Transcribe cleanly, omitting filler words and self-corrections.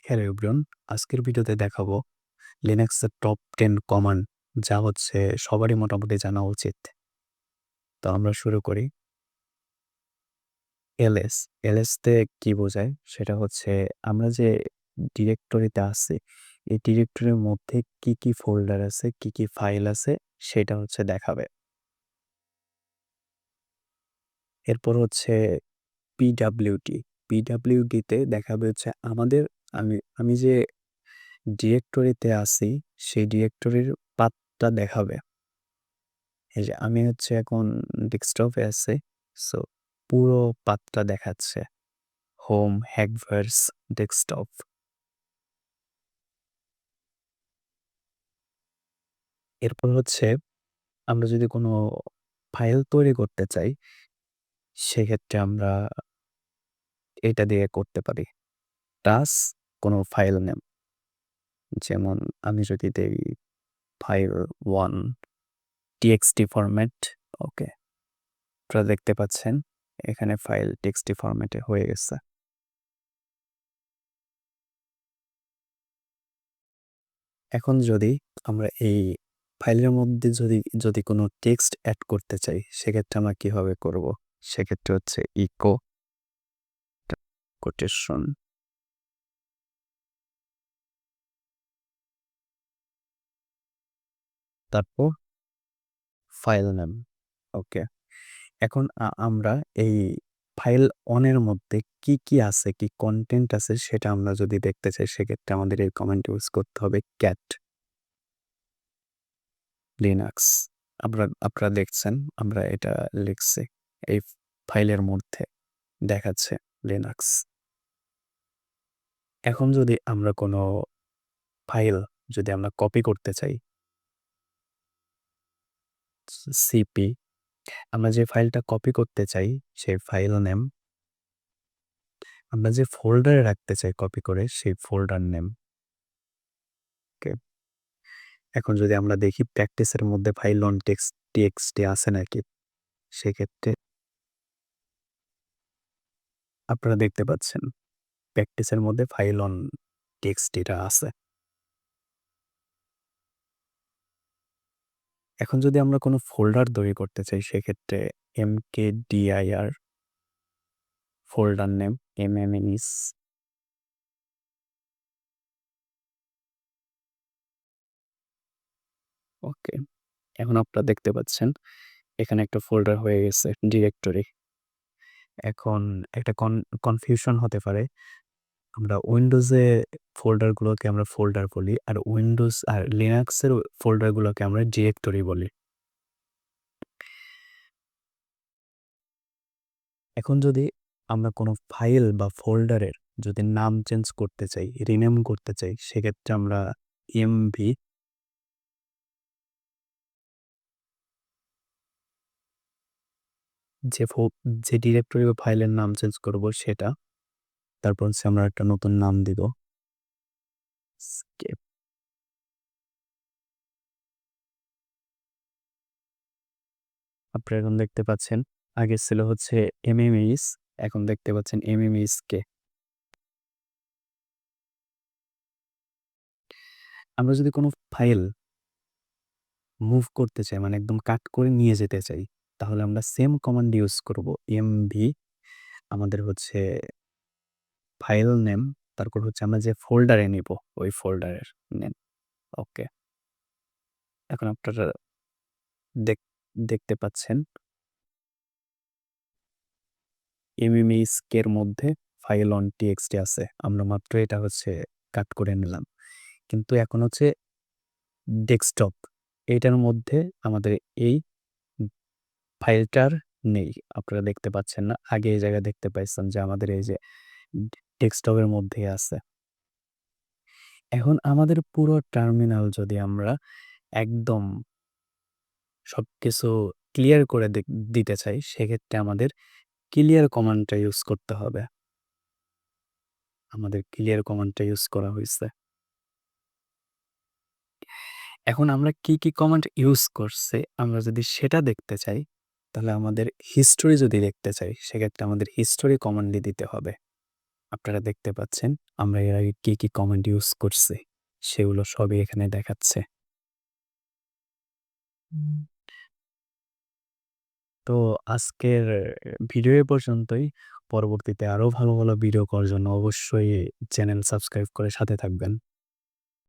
Hello everyone, আজকের ভিডিওতে দেখাবো লিনাক্সের টপ 10 কমান্ড যা হচ্ছে সবারই মোটামুটি জানা উচিত। তো আমরা শুরু করি। এলএস, এলএস তে কি বোঝায়? সেটা হচ্ছে আমরা যে ডিরেক্টরিতে আছি, এই ডিরেক্টরির মধ্যে কি ফোল্ডার আছে, কি ফাইল আছে সেটা হচ্ছে দেখাবে। এরপর হচ্ছে পিডাব্লিউডি, পিডাব্লিউডিতে দেখাবে হচ্ছে আমাদের আমি আমি যে ডিরেক্টরিতে আছি সেই ডিরেক্টরির পাথটা দেখাবে। এই যে আমি হচ্ছে এখন ডেস্কটপে আছি। সো পুরো পাথটা দেখাচ্ছে। Home, Hackverse, desktop. এরপর হচ্ছে আমরা যদি কোনো ফাইল তৈরি করতে চাই, সেক্ষেত্রে আমরা এটা দিয়ে করতে পারি। টাস কোনো ফাইল নেম। যেমন আমি যদি দেই ফাইল 1 টিএক্সটি ফরম্যাট, ওকে। আপনারা দেখতে পাচ্ছেন এখানে ফাইল টিএক্সটি ফরম্যাটে হয়ে গেছে। এখন যদি আমরা এই ফাইলের মধ্যে যদি কোনো টেক্সট এড করতে চাই, সেক্ষেত্রে আমরা কিভাবে করব? সেক্ষেত্রে হচ্ছে ইকো কোটেশন, তারপর ফাইল নেম। ওকে। এখন আমরা এই ফাইল অনের মধ্যে কি আছে, কি কনটেন্ট আছে সেটা আমরা যদি দেখতে চাই, সেক্ষেত্রে আমাদের এই কমান্ড ইউজ করতে হবে ক্যাট লিনাক্স। আপনারা দেখছেন আমরা এটা লিখছি। এই ফাইলের মধ্যে দেখাচ্ছে লিনাক্স। এখন যদি আমরা কোনো ফাইল যদি আমরা কপি করতে চাই, সিপি, আমরা যে ফাইলটা কপি করতে চাই সেই ফাইল নেম, আমরা যে ফোল্ডারে রাখতে চাই কপি করে সেই ফোল্ডার নেম। ওকে। এখন যদি আমরা দেখি প্র্যাকটিসের মধ্যে ফাইল অন টেক্সট টিএক্সটি আছে নাকি, সেক্ষেত্রে আপনারা দেখতে পাচ্ছেন প্র্যাকটিসের মধ্যে ফাইল অন টিএক্সটিটা আছে। এখন যদি আমরা কোনো ফোল্ডার তৈরি করতে চাই, সেক্ষেত্রে mkdir ফোল্ডার নেম mmes। ওকে। এখন আপনারা দেখতে পাচ্ছেন এখানে একটা ফোল্ডার হয়ে গেছে ডিরেক্টরি। এখন একটা কনফিউশন হতে পারে। আমরা উইন্ডোজে ফোল্ডারগুলোকে আমরা ফোল্ডার বলি, আর উইন্ডোজ আর লিনাক্সের ফোল্ডারগুলোকে আমরা ডিরেক্টরি বলি। এখন যদি আমরা কোনো ফাইল বা ফোল্ডারের যদি নাম চেঞ্জ করতে চাই, রিনেম করতে চাই, সেক্ষেত্রে আমরা এমভি যে যে ডিরেক্টরি বা ফাইলের নাম চেঞ্জ করব সেটা। তারপর হচ্ছে আমরা একটা নতুন নাম দিব। স্কেপ। আপনারা এখন দেখতে পাচ্ছেন আগে ছিল হচ্ছে এমএমএইস, এখন দেখতে পাচ্ছেন এমএমএইস কে। আমরা যদি কোনো ফাইল মুভ করতে চাই, মানে একদম কাট করে নিয়ে যেতে চাই, তাহলে আমরা সেম কমান্ড ইউজ করব। এমভি আমাদের হচ্ছে ফাইল নেম, তারপর হচ্ছে আমরা যে ফোল্ডারে নিব ওই ফোল্ডারের নেম। ওকে। এখন আপনারা দেখতে পাচ্ছেন এমএমএইস এর মধ্যে ফাইল অন টিএক্সটি আছে। আমরা মাত্র এটা হচ্ছে কাট করে নিলাম। কিন্তু এখন হচ্ছে ডেস্কটপ, এইটার মধ্যে আমাদের এই ফাইলটার নেই। আপনারা দেখতে পাচ্ছেন না? আগে এই জায়গায় দেখতে পাইছেন যে আমাদের এই যে ডেস্কটপের মধ্যেই আছে। এখন আমাদের পুরো টার্মিনাল যদি আমরা একদম সবকিছু ক্লিয়ার করে দিতে চাই, সেক্ষেত্রে আমাদের ক্লিয়ার কমান্ডটা ইউজ করতে হবে। আমাদের ক্লিয়ার কমান্ডটা ইউজ করা হইছে। এখন আমরা কি কমান্ড ইউজ করছি আমরা যদি সেটা দেখতে চাই, তাহলে আমাদের হিস্টোরি যদি দেখতে চাই, সেক্ষেত্রে আমাদের হিস্টোরি কমান্ডই দিতে হবে। আপনারা দেখতে পাচ্ছেন আমরা এর আগে কি কমান্ড ইউজ করছি সেগুলো সবই এখানে দেখাচ্ছে। হুম। তো আজকের ভিডিও এ পর্যন্তই। পরবর্তীতে আরো ভালো ভিডিও করার জন্য অবশ্যই চ্যানেল সাবস্ক্রাইব করে সাথে থাকবেন।